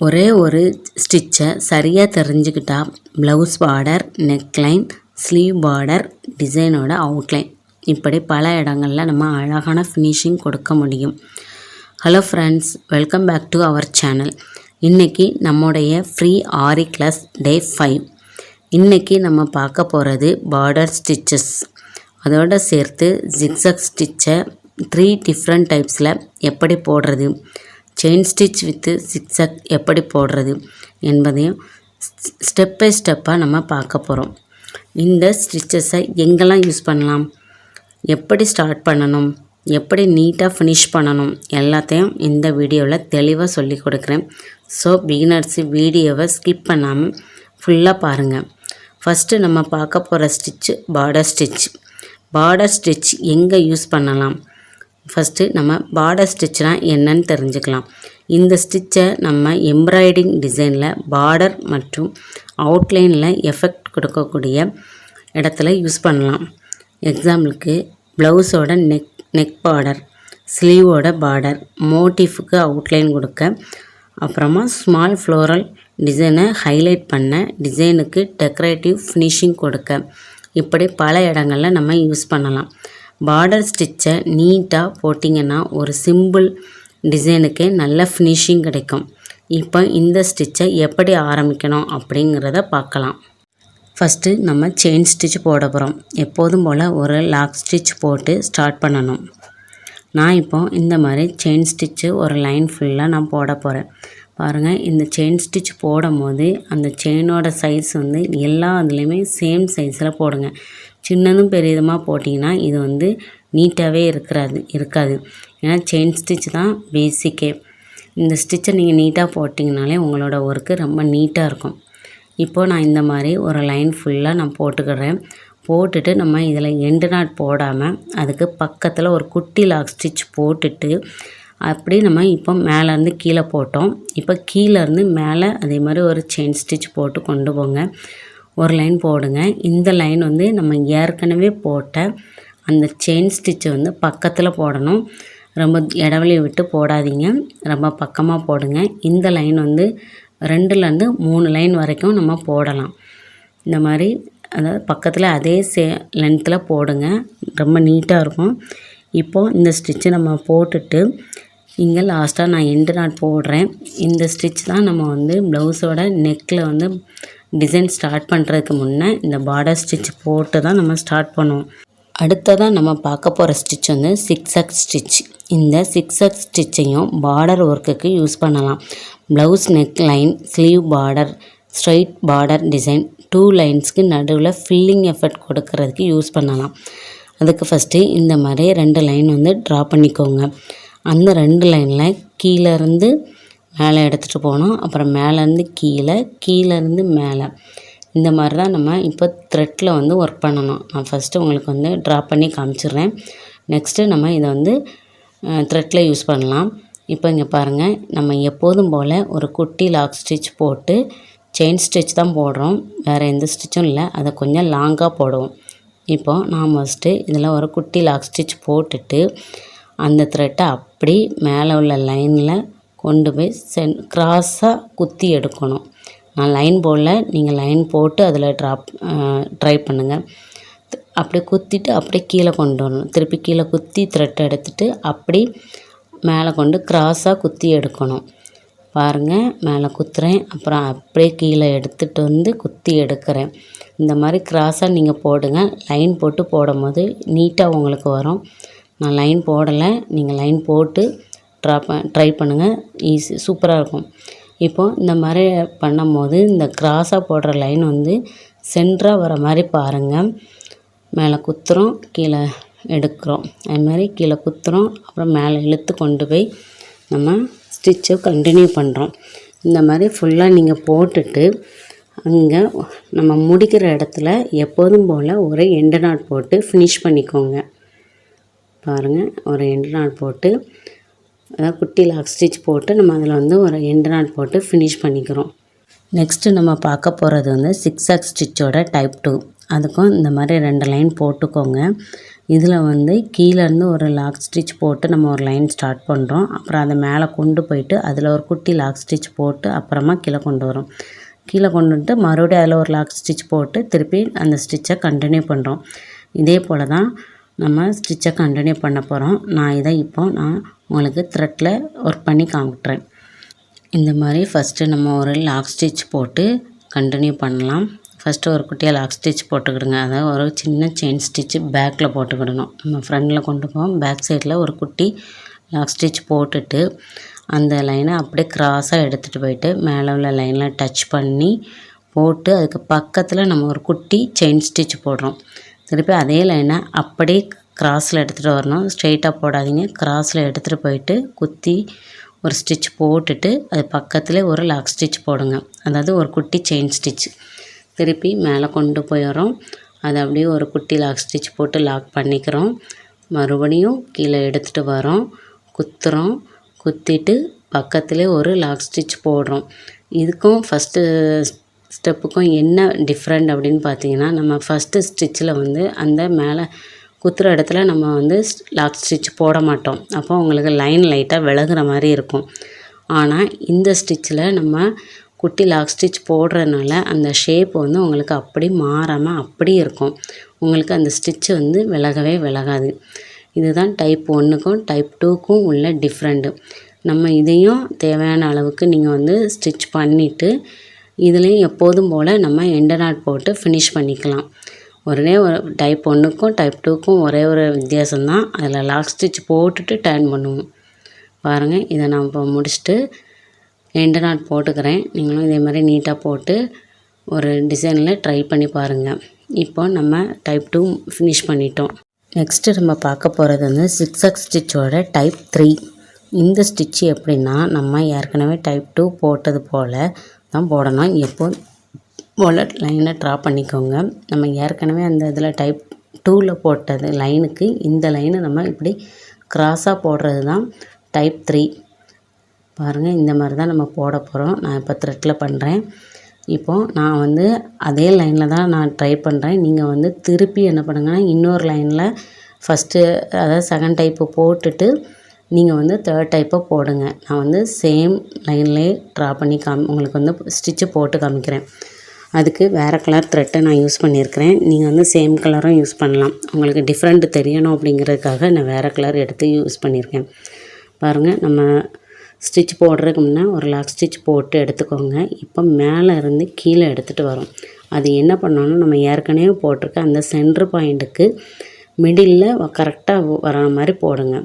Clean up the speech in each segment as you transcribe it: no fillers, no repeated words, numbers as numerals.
ஒரே ஒரு ஸ்டிச்சை சரியாக தெரிஞ்சுக்கிட்டா blouse border, neckline, sleeve border, டிசைனோட அவுட்லைன் இப்படி பல இடங்களில் நம்ம அழகான ஃபினிஷிங் கொடுக்க முடியும். Hello friends, welcome back to our channel. இன்றைக்கி நம்முடைய ஃப்ரீ ஆரி கிளாஸ் டே 5. இன்றைக்கி நம்ம பார்க்க போகிறது பார்டர் ஸ்டிச்சஸ். அதோடு சேர்த்து ஜிக்ஸாக் ஸ்டிச்சை 3 டிஃப்ரெண்ட் டைப்ஸில் எப்படி போடுறது, செயின் ஸ்டிச் வித்து ஜிக்ஸாக் எப்படி போடுறது என்பதையும் ஸ்டெப் பை ஸ்டெப்பாக நம்ம பார்க்க போகிறோம். இந்த ஸ்டிச்சஸை எங்கெல்லாம் யூஸ் பண்ணலாம், எப்படி ஸ்டார்ட் பண்ணணும், எப்படி நீட்டாக ஃபினிஷ் பண்ணணும் எல்லாத்தையும் இந்த வீடியோவில் தெளிவாக சொல்லி கொடுக்குறேன். ஸோ பிகினர்ஸு வீடியோவை ஸ்கிப் பண்ணாமல் ஃபுல்லாக பாருங்கள். ஃபஸ்ட்டு நம்ம பார்க்க போகிற stitch border stitch. Border stitch எங்கே யூஸ் பண்ணலாம்? ஃபஸ்ட்டு நம்ம பார்டர் ஸ்டிச்னால் என்னன்னு தெரிஞ்சுக்கலாம். இந்த ஸ்டிச்சை நம்ம எம்ப்ராய்டிங் டிசைனில் பார்டர் மற்றும் அவுட்லைனில் எஃபெக்ட் கொடுக்கக்கூடிய இடத்துல யூஸ் பண்ணலாம். எக்ஸாம்பிளுக்கு ப்ளவுஸோட நெக் பார்டர், ஸ்லீவோட பார்டர், மோட்டிஃபுக்கு அவுட்லைன் கொடுக்க, அப்புறமா ஸ்மால் ஃப்ளோரல் டிசைனை ஹைலைட் பண்ண, டிசைனுக்கு டெக்கரேட்டிவ் ஃபினிஷிங் கொடுக்க, இப்படி பல இடங்களில் நம்ம யூஸ் பண்ணலாம். பார்டர் ஸ்டிச்சை நீட்டாக போட்டிங்கன்னா ஒரு சிம்பிள் டிசைனுக்கே நல்ல ஃபினிஷிங் கிடைக்கும். இப்போ இந்த ஸ்டிச்சை எப்படி ஆரம்பிக்கணும் அப்படிங்கிறத பார்க்கலாம். ஃபஸ்ட்டு நம்ம செயின் ஸ்டிச் போட போகிறோம். எப்போதும் போல் ஒரு லாக் ஸ்டிச் போட்டு ஸ்டார்ட் பண்ணணும். நான் இப்போ இந்த மாதிரி செயின் ஸ்டிச்சு ஒரு லைன் ஃபுல்லாக நான் போட போகிறேன். பாருங்கள், இந்த செயின் ஸ்டிச் போடும் போது அந்த செயினோட சைஸ் வந்து எல்லா இதுலேயுமே சேம் சைஸில் போடுங்க. சின்னதும் பெரியதுமாக போட்டிங்கன்னா இது நீட்டாகவே இருக்காது. ஏன்னா செயின் ஸ்டிச் தான் பேசிக்கே. இந்த ஸ்டிச்சை நீங்கள் நீட்டாக போட்டிங்கனாலே உங்களோட ஒர்க்கு ரொம்ப நீட்டாக இருக்கும். இப்போது நான் இந்த மாதிரி ஒரு லைன் ஃபுல்லாக நான் போட்டுக்கிறேன். போட்டுட்டு நம்ம இதில் எண்டு நாட் போடாமல் அதுக்கு பக்கத்தில் ஒரு குட்டி லாக் ஸ்டிச் போட்டுட்டு அப்படி நம்ம இப்போ மேலேருந்து கீழே போட்டோம். இப்போ கீழேருந்து மேலே அதே மாதிரி ஒரு செயின் ஸ்டிச் போட்டு கொண்டு போங்க. ஒரு லைன் போடுங்க. இந்த லைன் நம்ம ஏற்கனவே போட்ட அந்த செயின் ஸ்டிச்சை பக்கத்தில் போடணும். ரொம்ப இடைவெளி விட்டு போடாதீங்க, ரொம்ப பக்கமாக போடுங்க. இந்த லைன் 2லேருந்து 3 லைன் வரைக்கும் நம்ம போடலாம். இந்த மாதிரி அதாவது பக்கத்தில் அதே லென்த்தில் போடுங்க, ரொம்ப நீட்டாக இருக்கும். இப்போது இந்த ஸ்டிச்சை நம்ம போட்டுட்டு இங்கே லாஸ்ட்டாக நான் எண்டு நாட் போடுறேன். இந்த ஸ்டிச் தான் நம்ம ப்ளவுஸோட நெக்கில் டிசைன் ஸ்டார்ட் பண்ணுறதுக்கு முன்னே இந்த பார்டர் ஸ்டிச் போட்டு தான் நம்ம ஸ்டார்ட் பண்ணுவோம். அடுத்ததாக நம்ம பார்க்க போகிற ஸ்டிச் சிக்ஸாக் ஸ்டிச். இந்த சிக்ஸாக் ஸ்டிச்சையும் பார்டர் ஒர்க்குக்கு யூஸ் பண்ணலாம். Blouse neck line, sleeve border, straight border design 2 லைன்ஸ்க்கு நடுவில் ஃபில்லிங் எஃபெக்ட் கொடுக்கறதுக்கு யூஸ் பண்ணலாம். அதுக்கு ஃபஸ்ட்டு இந்த மாதிரி 2 லைன் ட்ரா பண்ணிக்கோங்க. அந்த 2 லைனில் கீழேருந்து மேலே எடுத்துகிட்டு போகணும். அப்புறம் மேலேருந்து கீழேருந்து மேலே, இந்த மாதிரி தான் நம்ம இப்போ த்ரெட்டில் ஒர்க் பண்ணணும். நான் ஃபஸ்ட்டு உங்களுக்கு ட்ரா பண்ணி காமிச்சிடுறேன். நெக்ஸ்ட்டு நம்ம இதை த்ரெட்டில் யூஸ் பண்ணலாம். இப்போ இங்கே பாருங்கள், நம்ம எப்போதும் போல் ஒரு குட்டி லாக் ஸ்டிச் போட்டு செயின் ஸ்டிச் தான் போடுறோம், வேறு எந்த ஸ்டிச்சும் இல்லை. அதை கொஞ்சம் லாங்காக போடுவோம். இப்போது நான் ஃபஸ்ட்டு இதில் ஒரு குட்டி லாக் ஸ்டிச் போட்டுட்டு அந்த த்ரெட்டை அப்படி மேலே உள்ள லைனில் கொண்டு போய் கிராஸாக குத்தி எடுக்கணும். நான் லைன் போடல, நீங்கள் லைன் போட்டு அதில் ட்ரை பண்ணுங்கள். அப்படி குத்திட்டு அப்படியே கீழே கொண்டு வரணும். திருப்பி கீழே குத்தி த்ரெட் எடுத்துகிட்டு அப்படி மேலே கொண்டு கிராஸாக குத்தி எடுக்கணும். பாருங்கள், மேலே குத்துறேன், அப்புறம் அப்படியே கீழே எடுத்துகிட்டு குத்தி எடுக்கிறேன். இந்த மாதிரி கிராஸாக நீங்கள் போடுங்க. லைன் போட்டு போடும் போது நீட்டாக உங்களுக்கு வரும். நான் லைன் போடலை, நீங்கள் லைன் போட்டு ட்ரை பண்ணுங்கள், சூப்பராக இருக்கும். இப்போது இந்த மாதிரி பண்ணும் போது இந்த கிராஸாக போடுற லைன் சென்டராக வர மாதிரி பாருங்கள். மேலே குத்துறோம், கீழே எடுக்கிறோம், அது மாதிரி கீழே குத்துறோம், அப்புறம் மேலே இழுத்து கொண்டு போய் நம்ம ஸ்டிச்சை கண்டினியூ பண்ணுறோம். இந்த மாதிரி ஃபுல்லாக நீங்கள் போட்டுட்டு அங்கே நம்ம முடிக்கிற இடத்துல எப்போதும் போல் ஒரு எண்டு நாட் போட்டு ஃபினிஷ் பண்ணிக்கோங்க. பாருங்கள், ஒரு எண்டு நாட் போட்டு அதாவது குட்டி லாக் ஸ்டிச் போட்டு நம்ம அதில் ஒரு எண்டு நாட் போட்டு ஃபினிஷ் பண்ணிக்கிறோம். நெக்ஸ்ட்டு நம்ம பார்க்க போகிறது சிக்ஸாக் ஸ்டிச்சோட டைப் 2. அதுக்கும் இந்த மாதிரி 2 லைன் போட்டுக்கோங்க. இதில் வந்து கீழேருந்து ஒரு லாக் ஸ்டிச் போட்டு நம்ம ஒரு லைன் ஸ்டார்ட் பண்ணுறோம். அப்புறம் அதை மேலே கொண்டு போயிட்டு அதில் ஒரு குட்டி லாக் ஸ்டிச் போட்டு அப்புறமா கீழே கொண்டு வரோம். கீழே கொண்டு வந்துட்டு மறுபடியும் அதில் ஒரு லாக் ஸ்டிச் போட்டு திருப்பி அந்த ஸ்டிச்சை கண்டினியூ பண்ணுறோம். இதே போல் தான் நம்ம ஸ்டிச்சை கண்டினியூ பண்ண போகிறோம். நான் இதை நான் உங்களுக்கு த்ரெட்டில் ஒர்க் பண்ணி காமிக்கிறேன். இந்த மாதிரி ஃபஸ்ட்டு நம்ம ஒரு லாக் ஸ்டிச் போட்டு கண்டினியூ பண்ணலாம். ஃபஸ்ட்டு ஒரு குட்டியாக லாக் ஸ்டிச் போட்டுக்கிடுங்க. அதாவது ஒரு சின்ன செயின் ஸ்டிச்சு பேக்கில் போட்டுக்கிடணும். நம்ம ஃப்ரண்டில் கொண்டு போவோம், பேக் சைடில் ஒரு குட்டி லாக் ஸ்டிச் போட்டுட்டு அந்த லைனை அப்படியே க்ராஸாக எடுத்துகிட்டு போயிட்டு மேலே உள்ள லைனில் டச் பண்ணி போட்டு அதுக்கு பக்கத்தில் நம்ம ஒரு குட்டி செயின் ஸ்டிச் போடுறோம். திருப்பி அதே லைனை அப்படியே க்ராஸில் எடுத்துகிட்டு வரணும். ஸ்ட்ரெயிட்டாக போடாதீங்க, க்ராஸில் எடுத்துகிட்டு போயிட்டு குத்தி ஒரு ஸ்டிச் போட்டுட்டு அது பக்கத்துலேயே ஒரு லாக் ஸ்டிச் போடுங்க. அதாவது ஒரு குட்டி செயின் ஸ்டிச் திருப்பி மேலே கொண்டு போயிடுறோம். அதை அப்படியே ஒரு குட்டி லாக் ஸ்டிச் போட்டு லாக் பண்ணிக்கிறோம். மறுபடியும் கீழே எடுத்துகிட்டு வரோம், குத்துறோம், குத்திட்டு பக்கத்துலேயே ஒரு லாக் ஸ்டிச் போடுறோம். இதுக்கும் ஃபஸ்ட்டு ஸ்டெப்புக்கும் என்ன டிஃப்ரெண்ட் அப்படின்னு பார்த்தீங்கன்னா, நம்ம ஃபஸ்ட்டு ஸ்டிச்சில் வந்து அந்த மேலே குத்துற இடத்துல நம்ம வந்து லாக் ஸ்டிச் போட மாட்டோம். அப்போ உங்களுக்கு லைன் லைட்டாக விலகுற மாதிரி இருக்கும். ஆனால் இந்த ஸ்டிச்சில் நம்ம குட்டி லாக் ஸ்டிச் போடுறதுனால அந்த ஷேப் வந்து உங்களுக்கு அப்படி மாறாமல் அப்படியே இருக்கும். உங்களுக்கு அந்த ஸ்டிச்சு வந்து விலகவே விலகாது. இதுதான் டைப் 1க்கும் டைப் 2க்கும் உள்ள டிஃப்ரெண்ட்டு. நம்ம இதையும் தேவையான அளவுக்கு நீங்கள் வந்து ஸ்டிச் பண்ணிவிட்டு இதுலேயும் எப்போதும் போல் நம்ம எண்டு நாட் போட்டு ஃபினிஷ் பண்ணிக்கலாம். ஒரு டைப் 1க்கும் டைப் 2க்கும் ஒரே ஒரு வித்தியாசம்தான், அதில் லாக் ஸ்டிச் போட்டுட்டு டர்ன் பண்ணுவோம். பாருங்கள், இதை நான் இப்போ முடிச்சுட்டு எண்டு நாட் போட்டுக்கிறேன். நீங்களும் இதே மாதிரி நீட்டாக போட்டு ஒரு டிசைனில் ட்ரை பண்ணி பாருங்கள். இப்போ நம்ம டைப் 2 ஃபினிஷ் பண்ணிட்டோம். நெக்ஸ்ட்டு நம்ம பார்க்க போகிறது வந்து சிக்ஸாக் ஸ்டிச்சோட டைப் 3. இந்த ஸ்டிச்சு எப்படின்னா, நம்ம ஏற்கனவே டைப் 2 போட்டது போல் தான் போடணும். எப்போ போல் லைனை ட்ரா பண்ணிக்கோங்க. நம்ம ஏற்கனவே அந்த இதில் டைப் 2ல் போட்டது லைனுக்கு இந்த லைனை நம்ம இப்படி க்ராஸாக போடுறது தான் டைப் 3. பாருங்கள், இந்த மாதிரி தான் நம்ம போட போகிறோம். நான் இப்போ த்ரெட்டில் பண்ணுறேன். இப்போது நான் வந்து அதே லைனில் தான் நான் ட்ரை பண்ணுறேன். நீங்கள் வந்து திருப்பி என்ன பண்ணுங்கன்னா, இன்னொரு லைனில் ஃபஸ்ட்டு அதாவது செகண்ட் டைப்பு போட்டுட்டு நீங்கள் வந்து தேர்ட் டைப்பை போடுங்க. நான் வந்து சேம் லைன்லேயே ட்ரா பண்ணி உங்களுக்கு வந்து ஸ்டிச்சு போட்டு காமிக்கிறேன். அதுக்கு வேறு கலர் த்ரெட்டை நான் யூஸ் பண்ணியிருக்கிறேன். நீங்கள் வந்து சேம் கலரும் யூஸ் பண்ணலாம். உங்களுக்கு டிஃப்ரெண்ட்டு தெரியணும் அப்படிங்கிறதுக்காக நான் வேறு கலர் எடுத்து யூஸ் பண்ணியிருக்கேன். பாருங்கள், நம்ம ஸ்டிச் போடுறதுக்கு முன்னே ஒரு லாக் ஸ்டிச் போட்டு எடுத்துக்கோங்க. இப்போ மேலே இருந்து கீழே எடுத்துகிட்டு வரோம். அது என்ன பண்ணணும், நம்ம ஏற்கனவே போட்டிருக்க அந்த சென்ட்ரு பாயிண்ட்டுக்கு மிடில் கரெக்டாக வர மாதிரி போடுங்க.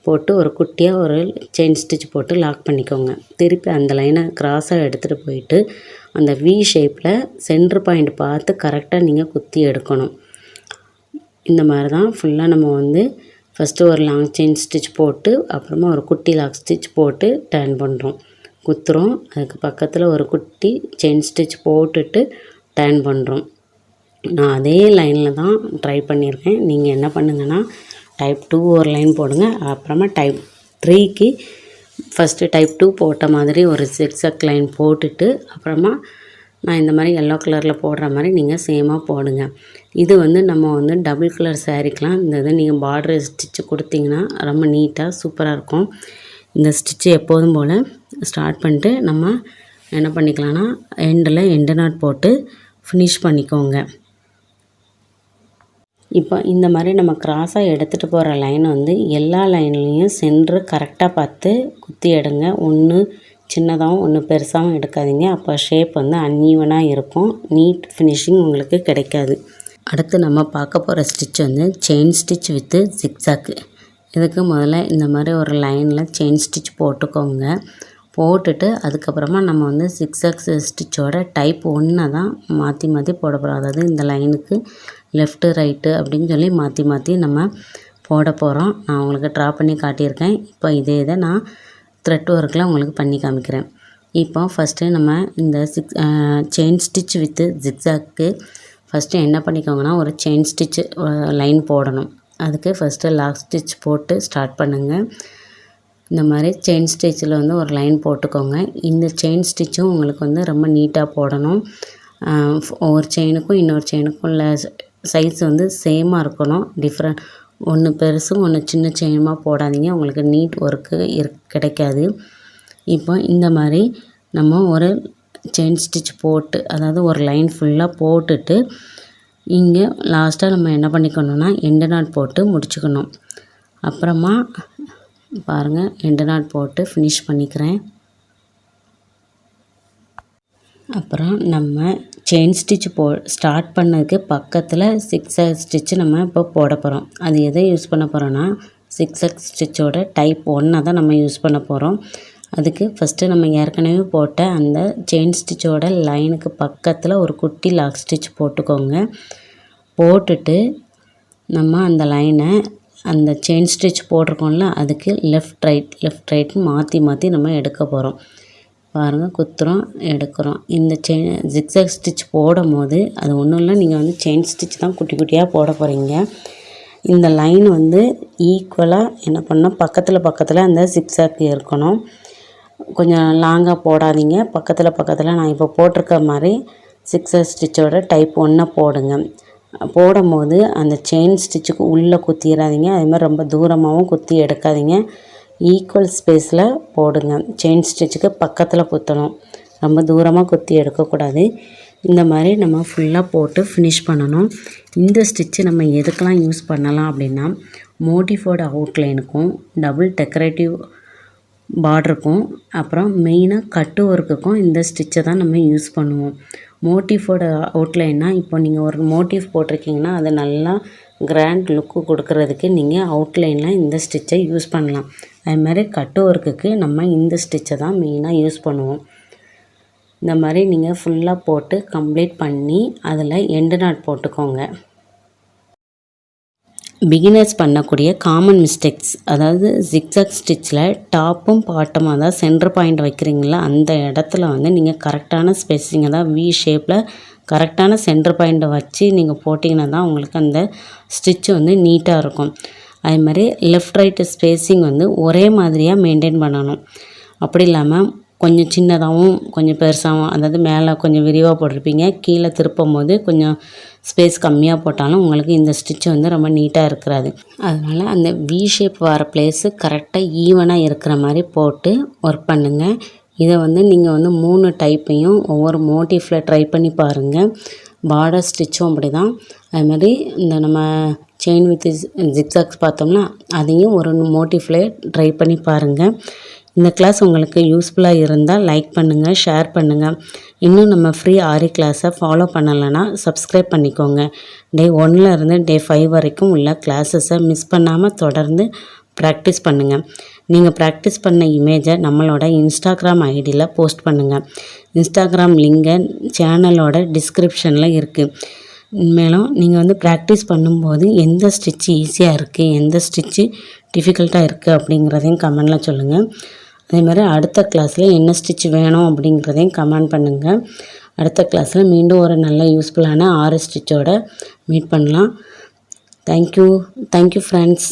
போட்டு ஒரு குட்டியாக ஒரு செயின் ஸ்டிச் போட்டு லாக் பண்ணிக்கோங்க. திருப்பி அந்த லைனை க்ராஸாக எடுத்துகிட்டு போயிட்டு அந்த வி ஷேப்பில் சென்ட்ரு பாயிண்ட் பார்த்து கரெக்டாக நீங்கள் குத்தி எடுக்கணும். இந்த மாதிரி தான் ஃபுல்லாக நம்ம வந்து ஃபஸ்ட்டு ஒரு லாங் செயின் ஸ்டிச் போட்டு அப்புறமா ஒரு குட்டி லாக் ஸ்டிச் போட்டு டர்ன் பண்ணுறோம், குத்துறோம். அதுக்கு பக்கத்தில் ஒரு குட்டி செயின் ஸ்டிச் போட்டுட்டு டர்ன் பண்ணுறோம். நான் அதே லைனில் தான் ட்ரை பண்ணியிருக்கேன். நீங்கள் என்ன பண்ணுங்கன்னா, டைப் 2 ஒரு லைன் போடுங்க. அப்புறமா டைப் 3க்கு ஃபஸ்ட்டு டைப் 2 போட்ட மாதிரி ஒரு சிக்ஸாக் லைன் போட்டுட்டு அப்புறமா நான் இந்த மாதிரி எல்லோ கலரில் போடுற மாதிரி நீங்கள் சேமாக போடுங்க. இது வந்து நம்ம வந்து டபுள் கலர் சாரீக்கெலாம் இந்த இதை நீங்கள் பார்டர் ஸ்டிச்சு கொடுத்தீங்கன்னா ரொம்ப நீட்டாக சூப்பராக இருக்கும். இந்த ஸ்டிச்சு எப்போதும் போல் ஸ்டார்ட் பண்ணிட்டு நம்ம என்ன பண்ணிக்கலாம்னா எண்டில் எண்டு நாட் போட்டு ஃபினிஷ் பண்ணிக்கோங்க. இப்போ இந்த மாதிரி நம்ம க்ராஸாக எடுத்துகிட்டு போகிற லைன் வந்து எல்லா லைன்லேயும் சென்ட்ரு கரெக்டாக பார்த்து குத்தி எடுங்க. ஒன்று சின்னதாகவும் ஒன்று பெருசாகவும் எடுக்காதீங்க. அப்போ ஷேப் வந்து அன்ஈவனாக இருக்கும், நீட் ஃபினிஷிங் உங்களுக்கு கிடைக்காது. அடுத்து நம்ம பார்க்க போகிற ஸ்டிச் வந்து செயின் ஸ்டிச் வித்து ஜிக்ஸாக்கு. இதுக்கு முதல்ல இந்த மாதிரி ஒரு லைனில் செயின் ஸ்டிச் போட்டுக்கோங்க. போட்டுட்டு அதுக்கப்புறமா நம்ம வந்து சிக்ஸாக் ஸ்டிச்சோட டைப் 1 தான் மாற்றி மாற்றி போட போகிறோம். அதாவது இந்த லைனுக்கு லெஃப்ட்டு ரைட்டு அப்படின்னு சொல்லி மாற்றி மாற்றி நம்ம போட போகிறோம். நான் உங்களுக்கு ட்ரா பண்ணி காட்டியிருக்கேன். இப்போ இதை நான் த்ரெட் ஒர்க்கில் உங்களுக்கு பண்ணி காமிக்கிறேன். இப்போ ஃபஸ்ட்டு நம்ம இந்த செயின் ஸ்டிச் வித்து ஜிக்ஸாக்கு ஃபஸ்ட்டு என்ன பண்ணிக்கோங்கன்னா, ஒரு செயின் ஸ்டிச்சு லைன் போடணும். அதுக்கு ஃபஸ்ட்டு லாக் ஸ்டிச் போட்டு ஸ்டார்ட் பண்ணுங்கள். இந்த மாதிரி செயின் ஸ்டிச்சில் வந்து ஒரு லைன் போட்டுக்கோங்க. இந்த செயின் ஸ்டிச்சும் உங்களுக்கு வந்து ரொம்ப நீட்டாக போடணும். ஒவ்வொரு செயினுக்கும் இன்னொரு செயினுக்கும் உள்ள சைஸ் வந்து சேமாக இருக்கணும். ஒன்று பெருசு ஒன்று சின்ன செயினுமா போடாதீங்க, உங்களுக்கு நீட் ஒர்க்கு கிடைக்காது. இப்போ இந்த மாதிரி நம்ம ஒரு செயின் ஸ்டிச் போட்டு, அதாவது ஒரு லைன் ஃபுல்லாக போட்டுட்டு இங்கே லாஸ்ட்டாக நம்ம என்ன பண்ணிக்கணும்னா எண்டு நாட் போட்டு முடிச்சுக்கணும். அப்புறமா பாருங்கள், எண்டு நாட் போட்டு ஃபினிஷ் பண்ணிக்கிறேன். அப்புறம் நம்ம செயின் ஸ்டிச் ஸ்டார்ட் பண்ணதுக்கு பக்கத்தில் சிக்ஸாக் ஸ்டிச்சு நம்ம இப்போ போட போகிறோம். அது எதை யூஸ் பண்ண போகிறோன்னா சிக்ஸாக் ஸ்டிச்சோட டைப் 1 தான் நம்ம யூஸ் பண்ண போகிறோம். அதுக்கு ஃபஸ்ட்டு நம்ம ஏற்கனவே போட்ட அந்த செயின் ஸ்டிச்சோட லைனுக்கு பக்கத்தில் ஒரு குட்டி லாக் ஸ்டிச் போட்டுக்கோங்க. போட்டுட்டு நம்ம அந்த லைனை அந்த செயின் ஸ்டிச் போட்டிருக்கோம்ல அதுக்கு லெஃப்ட் ரைட்னு மாற்றி நம்ம எடுக்க போகிறோம். பாருங்கள், குத்துறோம், எடுக்கிறோம். இந்த ஜிக்ஸாக் ஸ்டிச் போடும் போது அது ஒன்றும் இல்லை, நீங்கள் வந்து செயின் ஸ்டிச் தான் குட்டி குட்டியாக போட போகிறீங்க. இந்த லைன் வந்து ஈக்குவலாக என்ன பண்ணணும், பக்கத்தில் அந்த ஜிக்ஸாக் இருக்கணும். கொஞ்சம் லாங்காக போடாதீங்க, பக்கத்தில் நான் இப்போ போட்டிருக்க மாதிரி சிக்ஸாக் ஸ்டிச்சோட டைப் 1 போடுங்க. போடும் போது அந்த செயின் ஸ்டிச்சுக்கு உள்ளே குத்திடாதீங்க, அதேமாதிரி ரொம்ப தூரமாகவும் குத்தி எடுக்காதீங்க. ஈக்குவல் ஸ்பேஸில் போடுங்க. செயின் ஸ்டிச்சுக்கு பக்கத்தில் குத்தணும், ரொம்ப தூரமாக குத்தி எடுக்கக்கூடாது. இந்த மாதிரி நம்ம ஃபுல்லாக போட்டு ஃபினிஷ் பண்ணணும். இந்த ஸ்டிச்சு நம்ம எதுக்கெல்லாம் யூஸ் பண்ணலாம் அப்படின்னா, மோட்டிஃபோட அவுட்லைனுக்கும் டபுள் டெக்கரேட்டிவ் பார்டருக்கும் அப்புறம் மெயினாக கட்டு ஒர்க்குக்கும் இந்த ஸ்டிச்சை தான் நம்ம யூஸ் பண்ணுவோம். மோட்டிஃபோட அவுட்லைன்னா, இப்போ நீங்கள் ஒரு மோட்டிவ் போட்டிருக்கீங்கன்னா அது நல்லா கிராண்ட் லுக்கு கொடுக்கறதுக்கு நீங்கள் அவுட்லைனில் இந்த ஸ்டிச்சை யூஸ் பண்ணலாம். அதுமாதிரி கட்டு ஒர்க்குக்கு நம்ம இந்த ஸ்டிச்சை தான் மெயினாக யூஸ் பண்ணுவோம். இந்த மாதிரி நீங்கள் ஃபுல்லாக போட்டு கம்ப்ளீட் பண்ணி அதில் எண்டு நாட் போட்டுக்கோங்க. பிகினர்ஸ் பண்ணக்கூடிய காமன் மிஸ்டேக்ஸ், அதாவது ஜிக்ஸாக் ஸ்டிச்சில் டாப்பும் பாட்டமாக தான் சென்டர் பாயிண்ட் வைக்கிறீங்களா அந்த இடத்துல வந்து நீங்கள் கரெக்டான ஸ்பேஸிங், அதாவது வி ஷேப்பில் கரெக்டான சென்டர் பாயிண்ட்டை வச்சு நீங்கள் போட்டிங்கன்னா தான் உங்களுக்கு அந்த ஸ்டிச்சு வந்து நீட்டாக இருக்கும். அது மாதிரி லெஃப்ட் ரைட்டு ஸ்பேஸிங் வந்து ஒரே மாதிரியாக மெயின்டைன் பண்ணணும். அப்படி இல்லாமல் கொஞ்சம் சின்னதாகவும் கொஞ்சம் பெருசாகவும், அதாவது மேலே கொஞ்சம் விரிவாக போட்டிருப்பீங்க, கீழே திருப்பும் போது கொஞ்சம் ஸ்பேஸ் கம்மியாக போட்டாலும் உங்களுக்கு இந்த ஸ்டிச்சு வந்து ரொம்ப நீட்டாக இருக்கிறாது. அதனால் அந்த வி ஷேப் வர பிளேஸு கரெக்டாக ஈவனாக இருக்கிற மாதிரி போட்டு ஒர்க் பண்ணுங்கள். இதை வந்து நீங்கள் வந்து 3 டைப்பையும் ஒவ்வொரு மோட்டிஃபில் ட்ரை பண்ணி பாருங்கள். பார்டர் ஸ்டிச்சும் அப்படி தான். அதுமாதிரி இந்த நம்ம செயின் வித் ஜிக்ஸாக்ஸ் பார்த்தோம்னா அதையும் ஒரு மோட்டிஃபில் ட்ரை பண்ணி பாருங்கள். இந்த கிளாஸ் உங்களுக்கு யூஸ்ஃபுல்லாக இருந்தால் லைக் பண்ணுங்கள், ஷேர் பண்ணுங்கள். இன்னும் நம்ம ஃப்ரீ ஆரி கிளாஸை ஃபாலோ பண்ணலைன்னா சப்ஸ்கிரைப் பண்ணிக்கோங்க. டே 1லேருந்து டே 5 வரைக்கும் உள்ள கிளாஸஸை மிஸ் பண்ணாமல் தொடர்ந்து ப்ராக்டிஸ் பண்ணுங்கள். நீங்கள் ப்ராக்டிஸ் பண்ண இமேஜை நம்மளோட இன்ஸ்டாகிராம் ஐடியில் போஸ்ட் பண்ணுங்கள். இன்ஸ்டாகிராம் லிங்கை சேனலோட டிஸ்கிரிப்ஷனில் இருக்குது. மேலும் நீங்கள் வந்து ப்ராக்டிஸ் பண்ணும்போது எந்த ஸ்டிச்சு ஈஸியாக இருக்குது, எந்த ஸ்டிச்சு டிஃபிகல்ட்டாக இருக்குது அப்படிங்கிறதையும் கமெண்டில் சொல்லுங்கள். அதேமாதிரி அடுத்த கிளாஸில் என்ன ஸ்டிச் வேணும் அப்படிங்கிறதையும் கமெண்ட் பண்ணுங்கள். அடுத்த கிளாஸில் மீண்டும் ஒரு நல்ல யூஸ்ஃபுல்லான 6 ஸ்டிச்சோடு மீட் பண்ணலாம். Thank you friends.